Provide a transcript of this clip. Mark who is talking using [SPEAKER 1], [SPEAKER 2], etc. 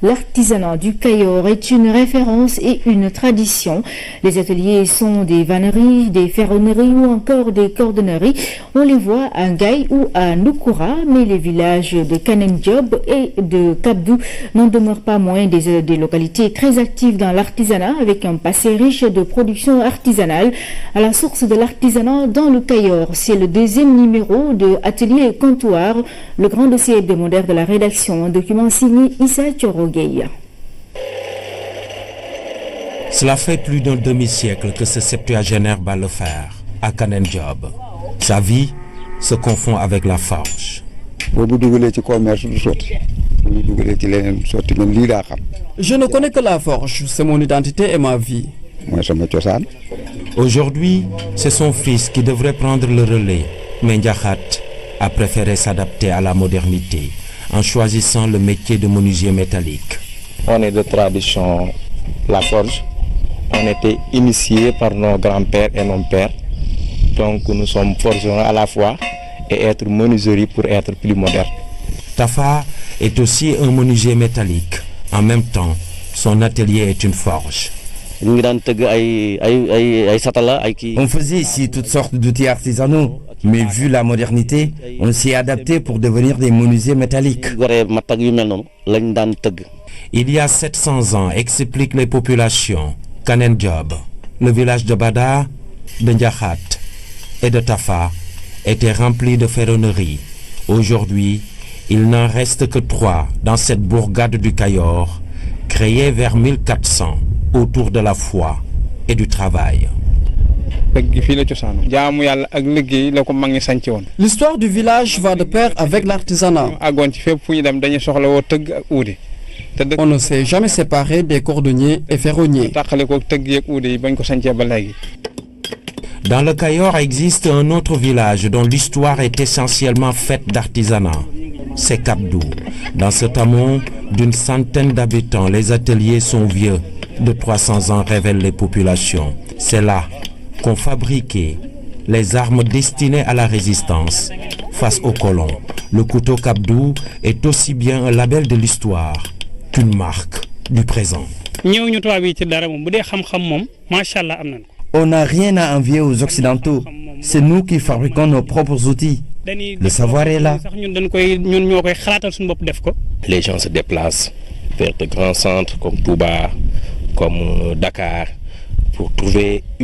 [SPEAKER 1] L'artisanat du Cayor est une référence et une tradition. Les ateliers sont des vanneries, des ferronneries ou encore des cordonneries. On les voit à Ngaye ou à Noukoura, mais les villages de Kanen Diop et de Kabdou n'en demeurent pas moins des localités très actives dans l'artisanat avec un passé riche de production artisanale. À la source de l'artisanat dans le Cayor, c'est le deuxième numéro de Atelier et Comptoir, le grand dossier hebdomadaire de la rédaction, un document signé Issa Thiorogueye.
[SPEAKER 2] Cela fait plus d'un demi-siècle que ce septuagénaire bat le fer à Kanen Diop. Sa vie se confond avec la forge.
[SPEAKER 3] Je ne connais que la forge, c'est mon identité et ma vie.
[SPEAKER 2] Aujourd'hui, c'est son fils qui devrait prendre le relais, mais Ndiakhat a préféré s'adapter à la modernité en choisissant le métier de menuisier métallique.
[SPEAKER 4] On est de tradition la forge. On était initiés par nos grands-pères et nos pères. Donc nous sommes forgerons à la fois et être menuiserie pour être plus moderne.
[SPEAKER 2] Tafa est aussi un menuisier métallique. En même temps, son atelier est une forge.
[SPEAKER 5] On faisait ici toutes sortes d'outils artisanaux, mais vu la modernité, on s'y est adapté pour devenir des menuisiers métalliques.
[SPEAKER 2] Il y a 700 ans, expliquent les populations, Kanen Diop, le village de Bada, de Ndiakhat et de Tafa était rempli de ferronneries. Aujourd'hui, il n'en reste que 3 dans cette bourgade du Cayor, créée vers 1400 autour de la foi et du travail.
[SPEAKER 3] L'histoire du village va de pair avec l'artisanat. On ne s'est jamais séparé des cordonniers et ferronniers.
[SPEAKER 2] Dans le Cayor existe un autre village dont l'histoire est essentiellement faite d'artisanat. C'est Kabdou. Dans ce hameau d'une centaine d'habitants, les ateliers sont vieux. De 300 ans révèlent les populations. C'est là qu'on fabriquait les armes destinées à la résistance face aux colons. Le couteau Kabdou est aussi bien un label de l'histoire qu'une marque du présent.
[SPEAKER 5] On n'a rien à envier aux Occidentaux. C'est nous qui fabriquons nos propres outils. Le savoir est là.
[SPEAKER 4] Les gens se déplacent vers de grands centres comme Touba, comme Dakar, pour trouver une